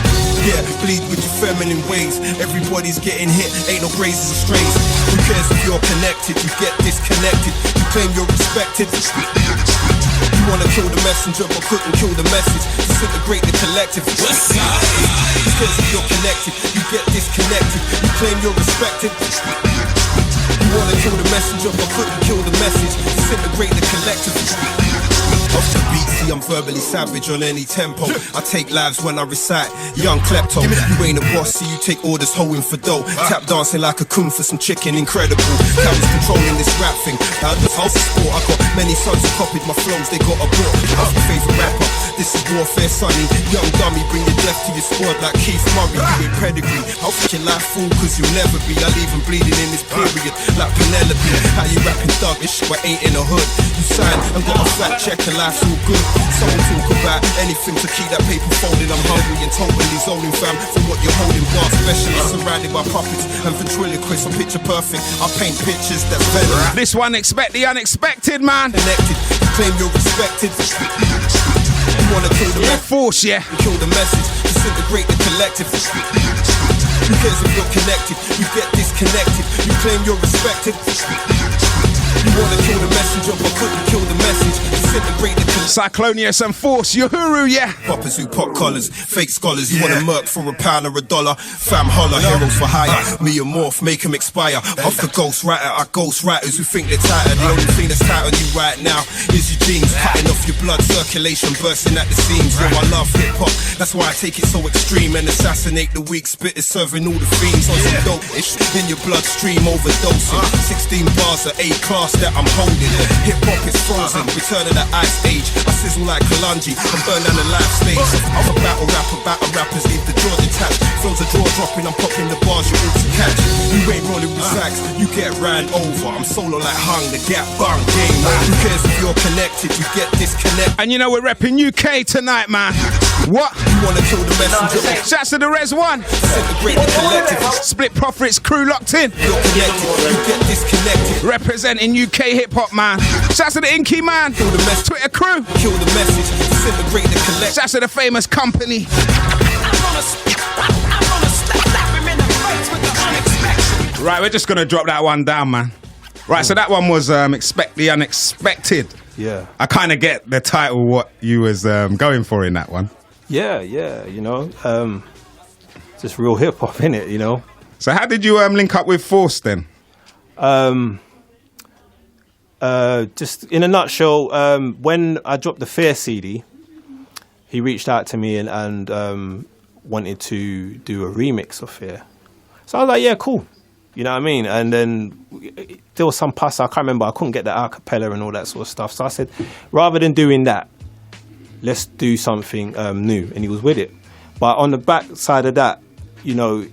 Yeah, bleed with your feminine ways. Everybody's getting hit, ain't no grazes or strays. Who cares if you're connected, you get disconnected. You claim you're respected. You wanna kill the messenger but couldn't kill the message. Disintegrate the collective. Who cares if you're connected, you get disconnected. You claim you're respected. You wanna kill the messenger but couldn't kill the message. Disintegrate the collective. Off the beat, see I'm verbally savage on any tempo. I take lives when I recite, young klepto. You ain't a boss, see you take orders hoeing for dough. Tap dancing like a coon for some chicken, incredible. Cows controlling this rap thing. Now this whole sport, I got many sons who copied my flows, they got abroad. I'm my favourite rapper, this is warfare, sonny. Young dummy, bring your death to your squad like Keith Murray. You ain't pedigree, I'll fuck your life fool cause you'll never be. I'll leave him bleeding in this period like Penelope. How you rapping thug, this shit but ain't in the hood. You signed and got a flat check and life's all good. Someone talk about anything to keep that paper folding. I'm hungry and totally zoning, fam, for what you're holding. Bar specialist surrounded by puppets and ventriloquists. I'm picture perfect, I paint pictures that's venom. This one, expect the unexpected, man. Connected, you claim you're respected. You wanna kill the Force, yeah. Kill the message, disintegrate the collective. Who cares if you're connected, you get disconnected. You claim you're respected. You wanna kill the messenger but couldn't kill the message. Disintegrate the Cyclonious and Force, Uhuru, yeah. Poppers who pop collars, fake scholars. You wanna murk for £1 or $1. Fam holler, heroes for hire. Me and Morph, make them expire. Off the ghost writer, our ghost writers who think they're tighter. The only thing that's tight on you right now is your jeans. Cutting off your blood circulation, bursting at the seams. Yo, I love hip hop, that's why I take it so extreme. And assassinate the weak spitters, serving all the fiends. On some dope-ish, in your bloodstream overdosing. 16 bars of A-class that I'm holding. Hip hop is frozen, return of the ice age. I sizzle like Kalonji and burn down the live stage. I'm a battle rappers leave the jaw detached. Flows a jaw dropping, I'm popping the bars you ought to catch. You ain't rolling with sacks, you get ran over. I'm solo like Hung, the gap bang game. Who cares if you're connected, you get disconnected. And you know we're repping UK tonight, man. What? You wanna kill the messenger? Shouts to the Res One. Disintegrate the collective. Split Profits crew locked in. You're connected, you get disconnected. Representing UK hip hop, man. Shouts to the Inky man. Kill the message. Twitter crew. Kill the message, disintegrate the collective. Shouts to the famous company. Right, we're just gonna drop that one down, man. Right, so that one was Expect the Unexpected. Yeah. I kind of get the title, what you was going for in that one. Yeah, you know, just real hip hop, innit, you know. So how did you link up with Force then? Just in a nutshell, when I dropped the Fear CD, he reached out to me and wanted to do a remix of Fear. So I was like, yeah, cool. You know what I mean? And then there was some pass, I can't remember, I couldn't get the a cappella and all that sort of stuff. So I said, rather than doing that, let's do something new. And he was with it. But on the back side of that, you know,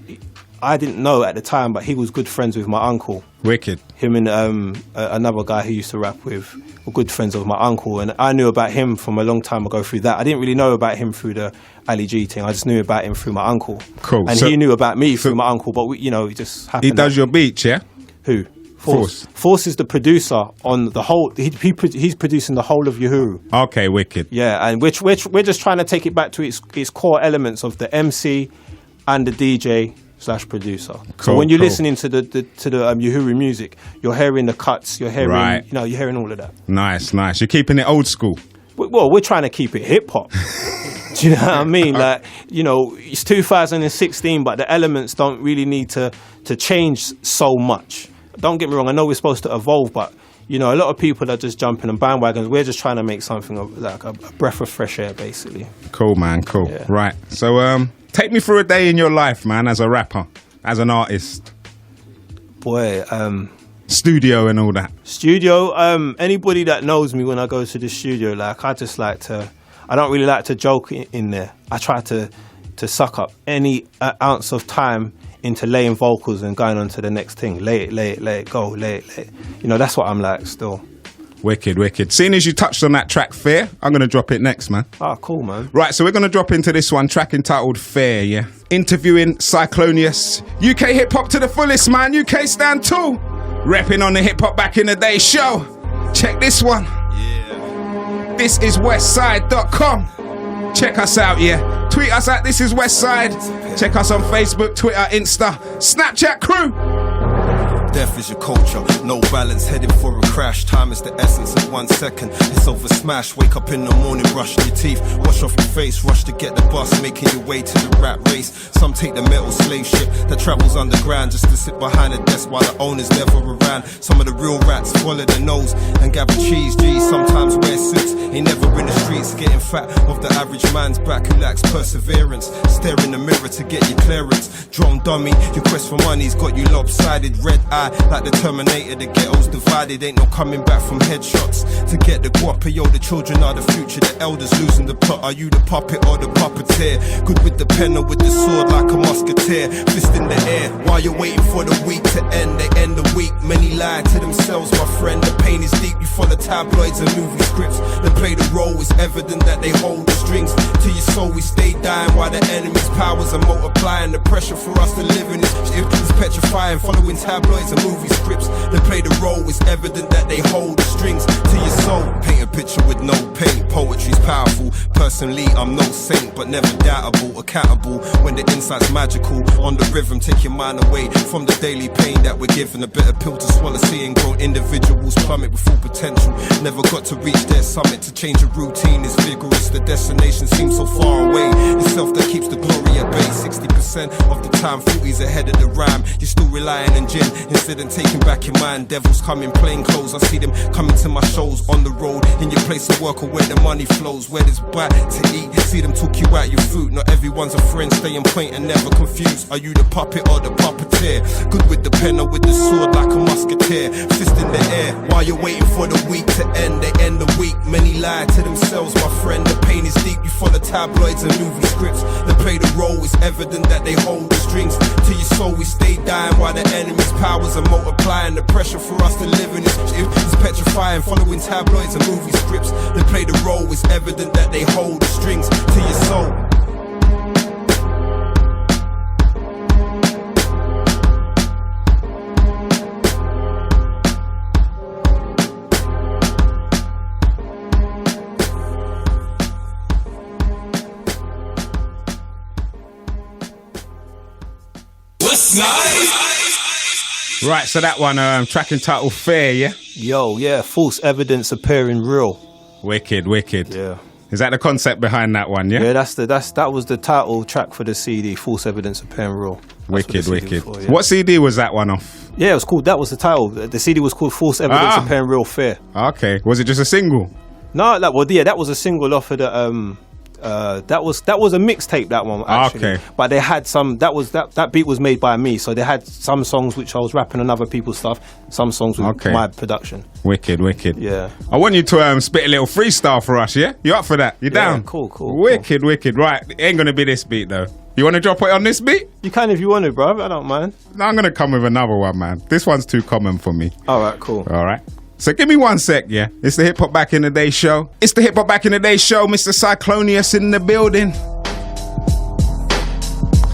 I didn't know at the time, but he was good friends with my uncle. Wicked. Him and another guy who used to rap with were good friends of my uncle. And I knew about him from a long time ago through that. I didn't really know about him through the Ali G thing. I just knew about him through my uncle. Cool. And so, he knew about me through my uncle. But, we, you know, it just happened. He does your beats, yeah? Who? Force is the producer on the whole. He's producing the whole of Uhuru. Okay, wicked. Yeah, and which we're just trying to take it back to its core elements of the MC and the DJ/producer. So when you're listening to the Uhuru music, you're hearing the cuts, you're hearing you're hearing all of that. Nice. You're keeping it old school. Well, we're trying to keep it hip hop. Do you know what I mean? Like, it's 2016, but the elements don't really need to change so much. Don't get me wrong, I know we're supposed to evolve, but a lot of people are just jumping on bandwagons. We're just trying to make something like a breath of fresh air, basically. Cool, man, cool. Yeah. Right, so take me through a day in your life, man, as a rapper, as an artist. Boy, studio and all that. Studio, anybody that knows me when I go to the studio, like, I don't really like to joke in there. I try to suck up any ounce of time into laying vocals and going on to the next thing. Lay it, go, lay it. That's what I'm like still. Wicked. Seeing as you touched on that track, Fair, I'm going to drop it next, man. Ah, cool, man. Right, so we're going to drop into this one, track entitled Fair, yeah? Interviewing Cyclonious. UK hip-hop to the fullest, man. UK stand tall. Repping on the hip-hop back in the day show. Check this one. Yeah. This is westside.com. Check us out, yeah? Tweet us at This Is Westside. Check us on Facebook, Twitter, Insta, Snapchat crew. Death is your culture, no balance, heading for a crash. Time is the essence of 1 second. It's over smash, wake up in the morning, brushing your teeth, wash off your face, rush to get the bus, making your way to the rat race. Some take the metal slave ship that travels underground just to sit behind a desk while the owners never around. Some of the real rats follow the nose and gather cheese. G's sometimes wear suits, ain't never in the streets, getting fat off the average man's back who lacks perseverance. Stare in the mirror to get your clearance. Drone dummy, your quest for money's got you lopsided. Red eye like the Terminator, the ghetto's divided. Ain't no coming back from headshots to get the guapa. Yo, the children are the future, the elders losing the plot. Are you the puppet or the puppeteer? Good with the pen or with the sword like a musketeer. Fist in the air while you're waiting for the week to end. They end the week, many lie to themselves, my friend. The pain is deep, you follow tabloids and movie scripts. They play the role, it's evident that they hold the strings. To your soul we stay dying while the enemy's powers are multiplying. The pressure for us to live in is petrifying. Following tabloids and movie scripts, they play the role, it's evident that they hold the strings. To your soul, paint a picture with no paint. Poetry's powerful, personally I'm no saint, but never doubtable, accountable when the insight's magical. On the rhythm, take your mind away from the daily pain that we're given. A bitter pill to swallow, seeing grown individuals plummet with full potential. Never got to reach their summit. To change a routine is vigorous, the destination seems so far away. It's self that keeps the glory at bay. 60% of the time, 40's ahead of the rhyme. You're still relying on gin instead of taking back your mind. Devils come in plain clothes, I see them coming to my shows. On the road, in your place of work or where the money flows, where there's bite to eat, see them talk you out your food. Not everyone's a friend, stay on point and never confused. Are you the puppet or the puppeteer? Good with the pen or with the sword like a musketeer. Fist in the air while you're waiting for the week to end. They end the week, many lie to themselves, my friend. The pain is deep, you follow tabloids and movie scripts. They play the role, it's evident that they hold the strings. To your soul we stay dying while the enemy's powers are multiplying. The pressure for us to live in is petrifying. Following tabloids and movie scripts, they play the role, it's evident that they hold the strings. To your soul. Right, so that one, track entitled Fair, yeah? Yo, yeah, false evidence appearing real. Wicked. Yeah. Is that the concept behind that one, yeah? Yeah, that was the title track for the CD, False Evidence Appearing Real. Wicked. For, yeah. What CD was that one off? Yeah, it was called, that was the title. The CD was called False Evidence Appearing Real Fair. Okay. Was it just a single? No, that was a single off of the that was a mixtape, that one actually. Okay. But they had some that beat was made by me, so they had some songs which I was rapping on other people's stuff, some songs with my production. Wicked. Yeah. I want you to spit a little freestyle for us, yeah? You up for that? You down? Cool. Wicked. Right, it ain't gonna be this beat though. You wanna drop it on this beat? You can if you want to, bro. I don't mind. No, I'm gonna come with another one, man. This one's too common for me. Alright, cool. Alright. So give me 1 sec, yeah? It's the Hip Hop Back in the Day show. Mr. Cyclonious in the building.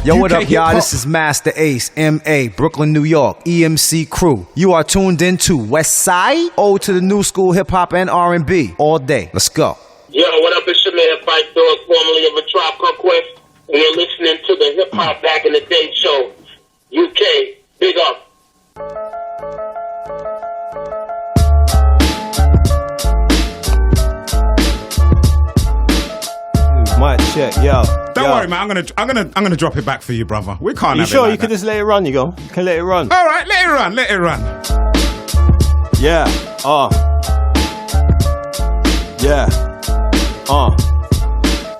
Yo, what UK up, y'all? hip-hop. This is Master Ace, M.A., Brooklyn, New York, EMC crew. You are tuned into Westside, ode to the new school hip-hop and R&B all day. Let's go. Yo, what up? It's your man, Fight Dog, formerly of A Tribe Called Quest, and you're listening to the Hip Hop Back in the Day show. UK, big up. Mic check, yo. Don't worry, man. I'm gonna drop it back for you, brother. We can't. You have sure it like you can that. just let it run? You go. You can let it run. All right, let it run. Let it run. Yeah. Yeah.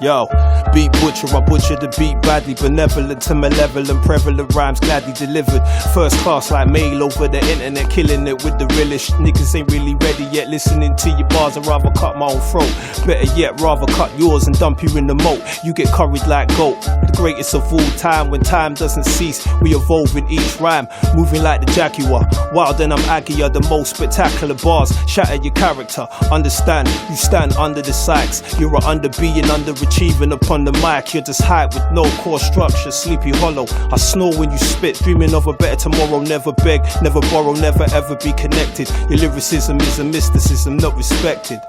Yo, beat butcher, I butcher the beat badly, benevolent to malevolent, prevalent rhymes gladly delivered. First class like mail over the internet, killing it with the realest. Niggas ain't really ready yet, listening to your bars, I'd rather cut my own throat. Better yet, rather cut yours and dump you in the moat. You get curried like goat, the greatest of all time. When time doesn't cease, we evolve in each rhyme, moving like the Jaguar. Wild and I'm Aggia, the most spectacular bars shatter your character. Understand, you stand under the Sykes. You're an under being, underachieving upon the mic. You're just hype with no core structure, sleepy hollow. I snore when you spit, dreaming of a better tomorrow. Never beg, never borrow, never ever be connected. Your lyricism is a mysticism, not respected.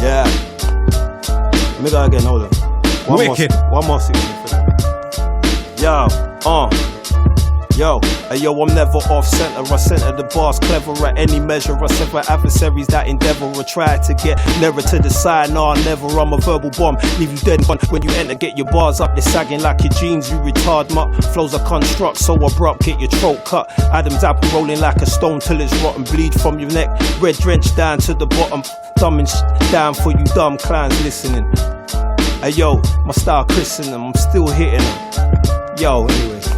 Yeah. Let me go again, hold on. Wicked. One more 60 for them. Yo, ayo, I'm never off center. I center the bars clever at any measure. I sever adversaries that endeavor or try to get nearer to the side. Nah, never. I'm a verbal bomb. Leave you dead when you enter. Get your bars up, they're sagging like your jeans. You retard mutt. Flows are construct, so abrupt. Get your throat cut. Adam's apple rolling like a stone till it's rotten. Bleed from your neck. Red drenched down to the bottom. Thumbing down for you dumb clowns listening. Ayo, my style christening them. I'm still hitting them. Yo, anyways.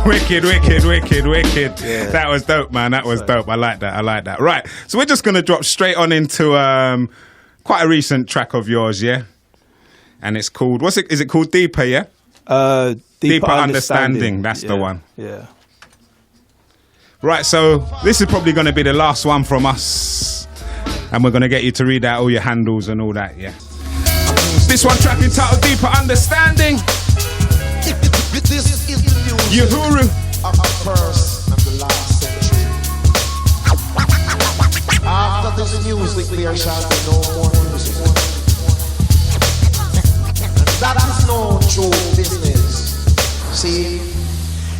Wicked. Yeah. That was dope, man. That was dope. I like that. Right. So we're just going to drop straight on into quite a recent track of yours, yeah? And it's called, is it called Deeper, yeah? Deeper Understanding. That's the one. Yeah. Right, so this is probably going to be the last one from us. And we're going to get you to read out all your handles and all that, yeah? This one track entitled Deeper Understanding. This is the music Uhuru. of the first and the last century. After this music, there shall be no more music. That is no true business. See?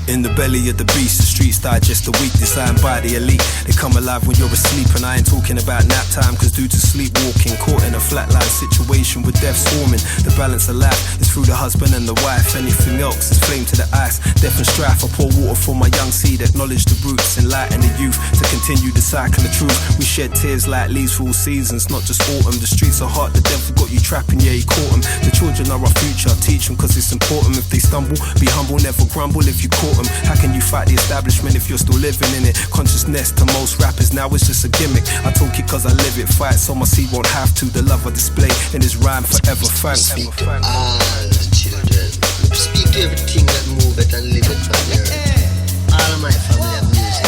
In the belly of the beast, the streets digest the weak, designed by the elite. They come alive when you're asleep, and I ain't talking about nap time, cause due to sleepwalking, caught in a flatline situation with death swarming. The balance of life is through the husband and the wife. Anything else is flame to the ice. Death and strife, I pour water for my young seed. Acknowledge the roots, enlighten the youth to continue the cycle of truth. We shed tears like leaves for all seasons, not just autumn. The streets are hot, the devil got you trapping, yeah, he caught them. The children are our future, teach them cause it's important. If they stumble, be humble, never grumble if you caught them. How can you fight the establishment if you're still living in it? Consciousness to most rappers now it's just a gimmick. I talk it cause I live it, fight so my seed won't have to. The love I display in this rhyme forever, thanks. Speak to all the children. Speak to everything that move it and live it from the earth. All of my family and music.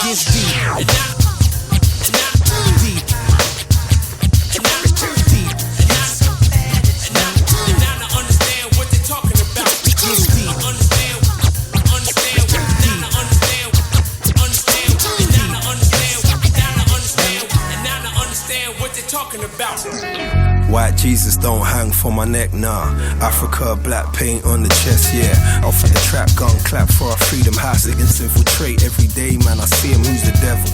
Gets deep. White Jesus don't hang from my neck, nah. Africa, black paint on the chest, yeah. Off at the trap gun, clap for our freedom house. Against infiltrate every day, man. I see him, who's the devil?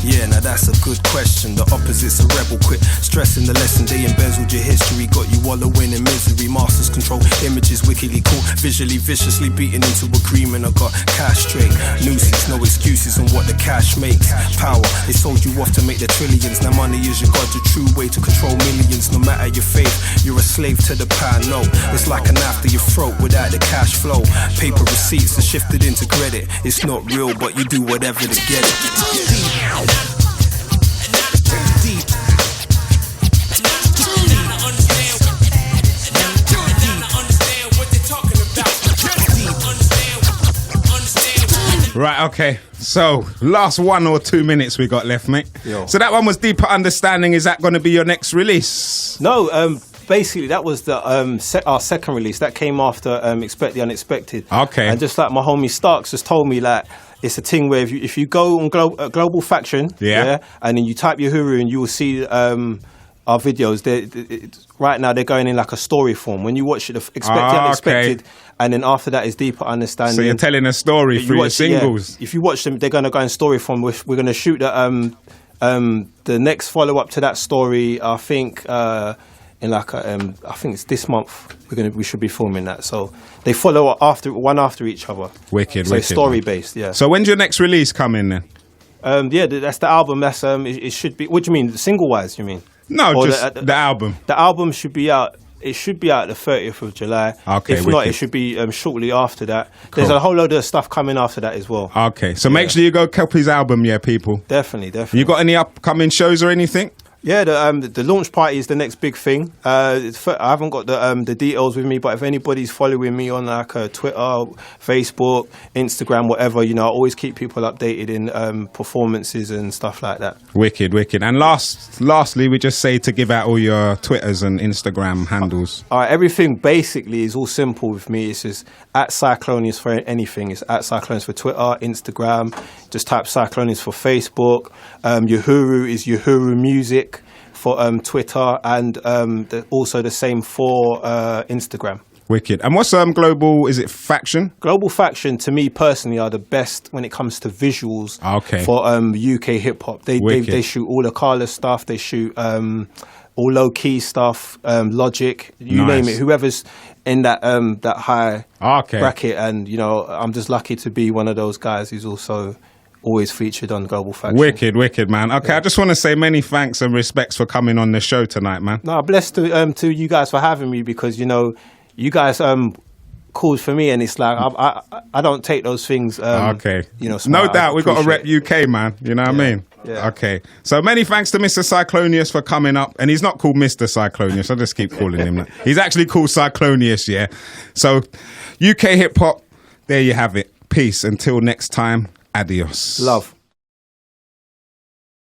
Yeah, now that's a good question. The opposite's a rebel. Quit stressing the lesson. They embezzled your history, got you wallowing in misery. Masters control images, wickedly caught, visually, viciously beaten into agreement. I got cash straight, nuisance, no excuses on what the cash makes. Power, they sold you off to make their trillions. Now money is your god, the true way to control millions. No matter your faith, you're a slave to the power. No, it's like a knife to your throat without the cash flow. Paper receipts are shifted into credit. It's not real, but you do whatever to get it. Right, okay. So, last 1 or 2 minutes we got left, mate. Yo. So that one was Deeper Understanding. Is that going to be your next release? No, basically that was the our second release that came after Expect the Unexpected. Okay. And just like my homie Starks just told me, like, it's a thing where if you go on Global Faction, and then you type Uhuru and you will see our videos. Right now they're going in like a story form. When you watch it, Expect the Unexpected, and then after that is Deeper Understanding. So you're telling a story through your singles. If you watch them, they're going to go in story form. We're going to shoot the next follow up to that story. I think in like I think it's this month. We should be filming that. So they follow one after each other. Wicked, so wicked. It's story based. Yeah. So when's your next release coming then? That's the album. That's it should be. What do you mean? Single wise? You mean? No, or just the album. The album should be out. It should be out the 30th of July. Okay. If not, it should be shortly after that. Cool. There's a whole load of stuff coming after that as well. Okay. So make sure you go copy his album, people. Definitely. You got any upcoming shows or anything? Yeah, the launch party is the next big thing. I haven't got the details with me, but if anybody's following me on like Twitter, Facebook, Instagram, whatever, I always keep people updated in performances and stuff like that. Wicked. And lastly, we just say to give out all your Twitters and Instagram handles. All right, everything basically is all simple with me. It's just at Cyclonious for anything. It's at Cyclonious for Twitter, Instagram. Just type Cyclonious for Facebook. Uhuru is Uhuru Music for Twitter, and also the same for Instagram. Wicked. And what's Global, is it Faction? Global Faction, to me personally, are the best when it comes to visuals for UK hip-hop. They shoot all the Carlos stuff, they shoot all low-key stuff, Logic, you name it, whoever's in that high bracket. And, I'm just lucky to be one of those guys who's also always featured on Global Faction. Wicked, man. Okay, I just want to say many thanks and respects for coming on the show tonight, man. No, blessed to you guys for having me, because you guys called for me, and it's like I don't take those things. No doubt, we got to rep UK, man. You know what I mean? Yeah. Okay. So many thanks to Mr. Cyclonious for coming up, and he's not called Mr. Cyclonious. I just keep calling him that. He's actually called Cyclonious. Yeah. So UK hip hop. There you have it. Peace. Until next time. Adios. Love.